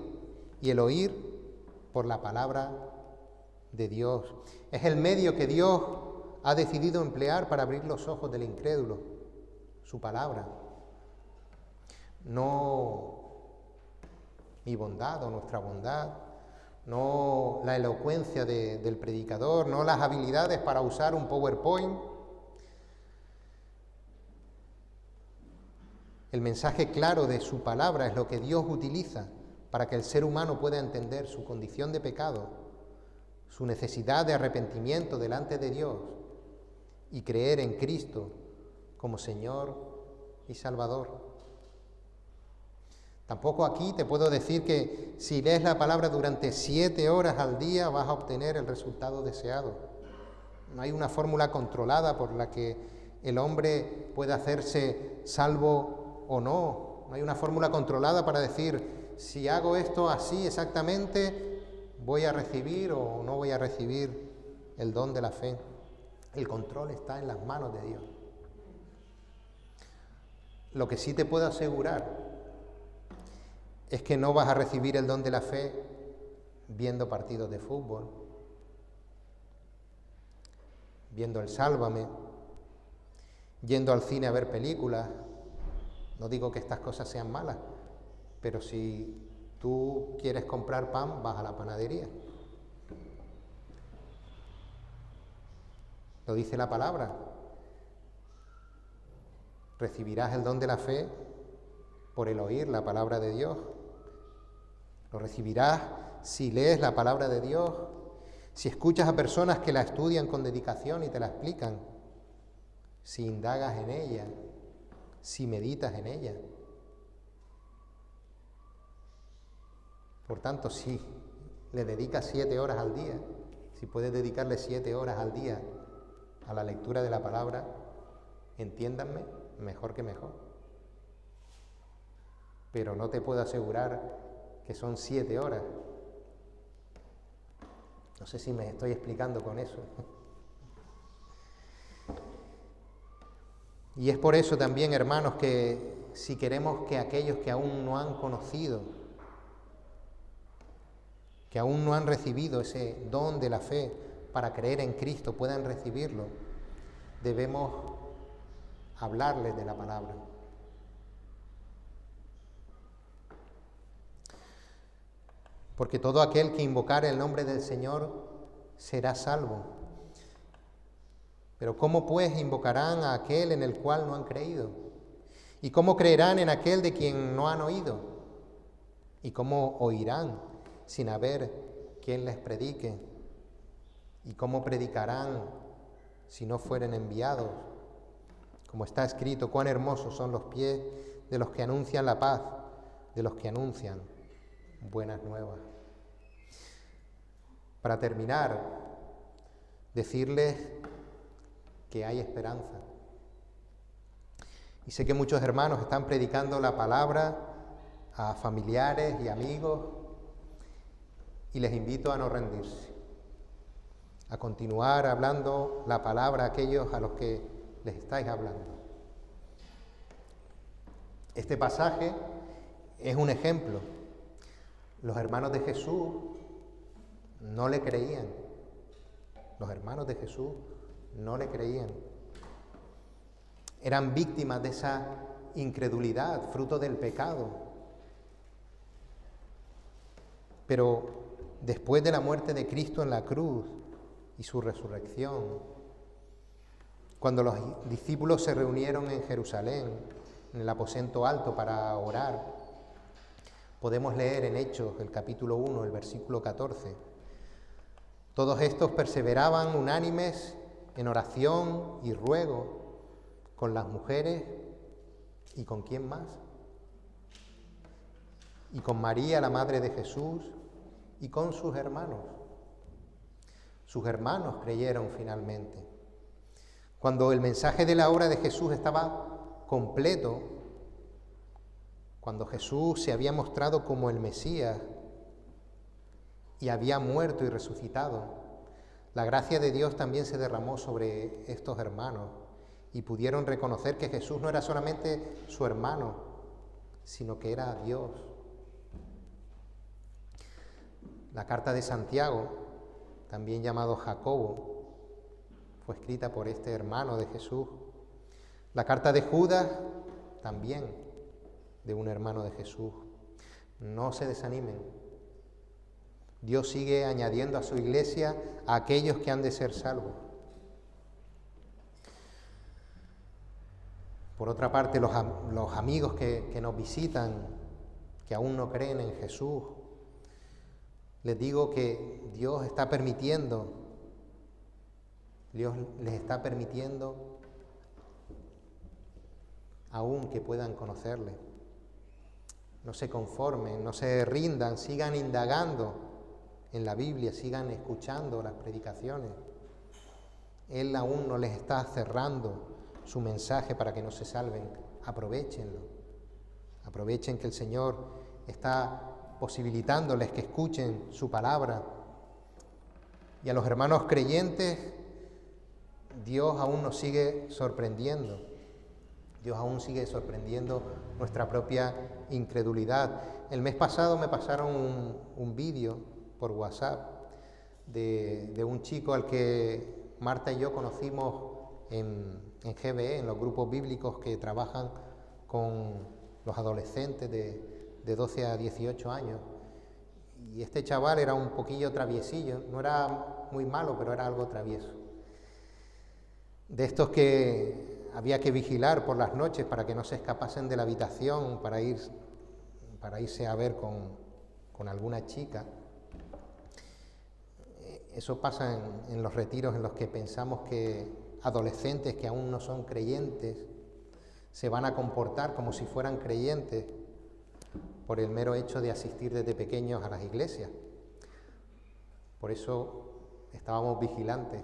y el oír por la palabra de Dios. Es el medio que Dios ha decidido emplear para abrir los ojos del incrédulo, su palabra. No mi bondad o nuestra bondad, no la elocuencia del predicador, no las habilidades para usar un PowerPoint. El mensaje claro de su palabra es lo que Dios utiliza para que el ser humano pueda entender su condición de pecado, su necesidad de arrepentimiento delante de Dios y creer en Cristo como Señor y Salvador. Tampoco aquí te puedo decir que si lees la palabra durante 7 horas al día vas a obtener el resultado deseado. No hay una fórmula controlada por la que el hombre pueda hacerse salvo o no. No hay una fórmula controlada para decir, si hago esto así exactamente, voy a recibir o no voy a recibir el don de la fe. El control está en las manos de Dios. Lo que sí te puedo asegurar es que no vas a recibir el don de la fe viendo partidos de fútbol, viendo el Sálvame, yendo al cine a ver películas. No digo que estas cosas sean malas, pero si tú quieres comprar pan, vas a la panadería. Lo dice la palabra. Recibirás el don de la fe por el oír la palabra de Dios. Lo recibirás si lees la palabra de Dios, si escuchas a personas que la estudian con dedicación y te la explican, si indagas en ella, si meditas en ella. Por tanto, si le dedicas 7 horas al día, si puedes dedicarle 7 horas al día a la lectura de la palabra, entiéndanme, mejor que mejor. Pero no te puedo asegurar que son 7 horas. No sé si me estoy explicando con eso. Y es por eso también, hermanos, que si queremos que aquellos que aún no han conocido, que aún no han recibido ese don de la fe para creer en Cristo, puedan recibirlo, debemos hablarles de la palabra. Porque todo aquel que invocare el nombre del Señor será salvo. Pero ¿cómo pues invocarán a aquel en el cual no han creído? ¿Y cómo creerán en aquel de quien no han oído? ¿Y cómo oirán sin haber quien les predique? ¿Y cómo predicarán si no fueren enviados? Como está escrito, cuán hermosos son los pies de los que anuncian la paz, de los que anuncian buenas nuevas. Para terminar, decirles que hay esperanza. Y sé que muchos hermanos están predicando la palabra a familiares y amigos, y les invito a no rendirse, a continuar hablando la palabra a aquellos a los que les estáis hablando. Este pasaje es un ejemplo. Los hermanos de Jesús no le creían. Los hermanos de Jesús no le creían. Eran víctimas de esa incredulidad, fruto del pecado. Pero después de la muerte de Cristo en la cruz y su resurrección, cuando los discípulos se reunieron en Jerusalén, en el aposento alto para orar, podemos leer en Hechos, el capítulo 1, el versículo 14. Todos estos perseveraban unánimes en oración y ruego con las mujeres y con quién más, y con María, la madre de Jesús, y con sus hermanos. Sus hermanos creyeron finalmente. Cuando el mensaje de la obra de Jesús estaba completo, cuando Jesús se había mostrado como el Mesías y había muerto y resucitado, la gracia de Dios también se derramó sobre estos hermanos y pudieron reconocer que Jesús no era solamente su hermano, sino que era Dios. La carta de Santiago, también llamado Jacobo, fue escrita por este hermano de Jesús. La carta de Judas, también de un hermano de Jesús. No se desanimen. Dios sigue añadiendo a su iglesia a aquellos que han de ser salvos. Por otra parte, los amigos que nos visitan, que aún no creen en Jesús, les digo que Dios les está permitiendo aún que puedan conocerle. No se conformen, no se rindan, sigan indagando en la Biblia, sigan escuchando las predicaciones. Él aún no les está cerrando su mensaje para que no se salven. Aprovéchenlo. Aprovechen que el Señor está posibilitándoles que escuchen su palabra. Y a los hermanos creyentes, Dios aún nos sigue sorprendiendo. Dios aún sigue sorprendiendo nuestra propia incredulidad. El mes pasado me pasaron un vídeo por WhatsApp de un chico al que Marta y yo conocimos en GBE, en los grupos bíblicos que trabajan con los adolescentes de 12 a 18 años. Y este chaval era un poquillo traviesillo, no era muy malo, pero era algo travieso. De estos que había que vigilar por las noches para que no se escapasen de la habitación para irse a ver con alguna chica. Eso pasa en los retiros en los que pensamos que adolescentes que aún no son creyentes se van a comportar como si fueran creyentes por el mero hecho de asistir desde pequeños a las iglesias. Por eso estábamos vigilantes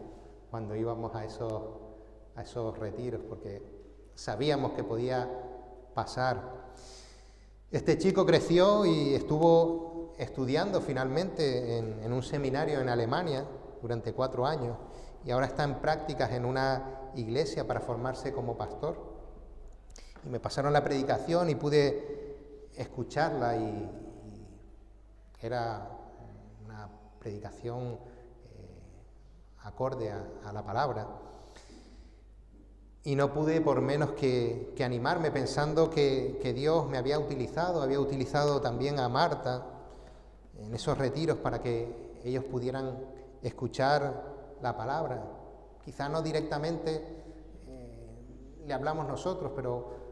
cuando íbamos a esos retiros, porque sabíamos que podía pasar. Este chico creció y estuvo estudiando finalmente en un seminario en Alemania durante 4 años y ahora está en prácticas en una iglesia para formarse como pastor. Y me pasaron la predicación y pude escucharla y era una predicación acorde a la palabra. Y no pude por menos que animarme pensando que Dios me había utilizado también a Marta en esos retiros para que ellos pudieran escuchar la palabra. Quizá no directamente le hablamos nosotros, pero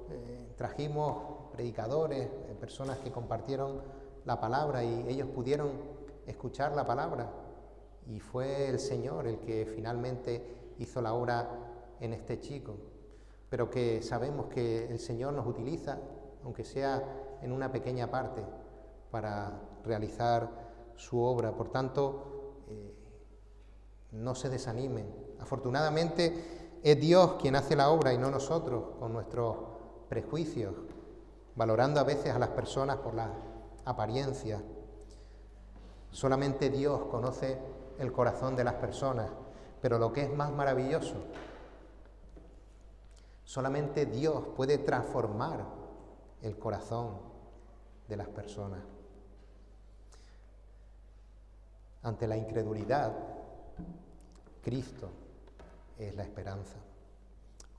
trajimos predicadores, personas que compartieron la palabra y ellos pudieron escuchar la palabra. Y fue el Señor el que finalmente hizo la obra en este chico, pero que sabemos que el Señor nos utiliza, aunque sea en una pequeña parte, para realizar su obra. Por tanto, no se desanimen. Afortunadamente es Dios quien hace la obra y no nosotros con nuestros prejuicios, valorando a veces a las personas por las apariencias. Solamente Dios conoce el corazón de las personas, pero lo que es más maravilloso, solamente Dios puede transformar el corazón de las personas. Ante la incredulidad, Cristo es la esperanza.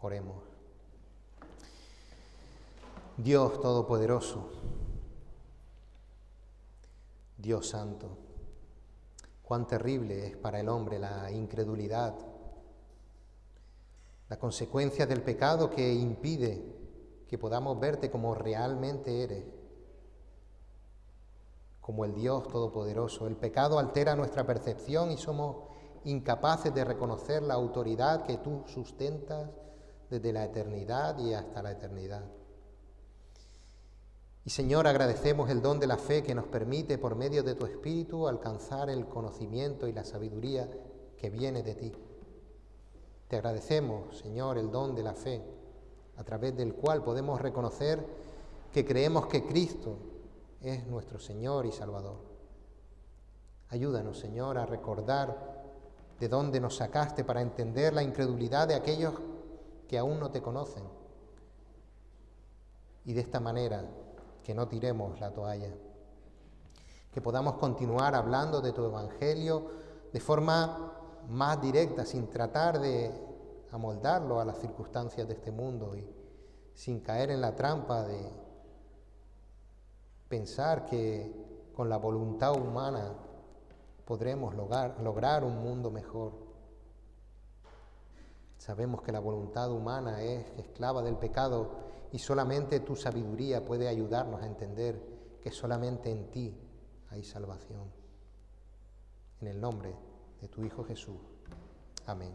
Oremos. Dios Todopoderoso, Dios Santo, cuán terrible es para el hombre la incredulidad, la consecuencia del pecado que impide que podamos verte como realmente eres, como el Dios Todopoderoso. El pecado altera nuestra percepción y somos incapaces de reconocer la autoridad que tú sustentas desde la eternidad y hasta la eternidad. Y Señor, agradecemos el don de la fe que nos permite, por medio de tu Espíritu, alcanzar el conocimiento y la sabiduría que viene de ti. Te agradecemos, Señor, el don de la fe, a través del cual podemos reconocer que creemos que Cristo es nuestro Señor y Salvador. Ayúdanos, Señor, a recordar de dónde nos sacaste para entender la incredulidad de aquellos que aún no te conocen. Y de esta manera, que no tiremos la toalla, que podamos continuar hablando de tu Evangelio de forma más directa, sin tratar de amoldarlo a las circunstancias de este mundo y sin caer en la trampa de pensar que con la voluntad humana podremos lograr un mundo mejor. Sabemos que la voluntad humana es esclava del pecado y solamente tu sabiduría puede ayudarnos a entender que solamente en ti hay salvación. En el nombre de tu Hijo Jesús. Amén.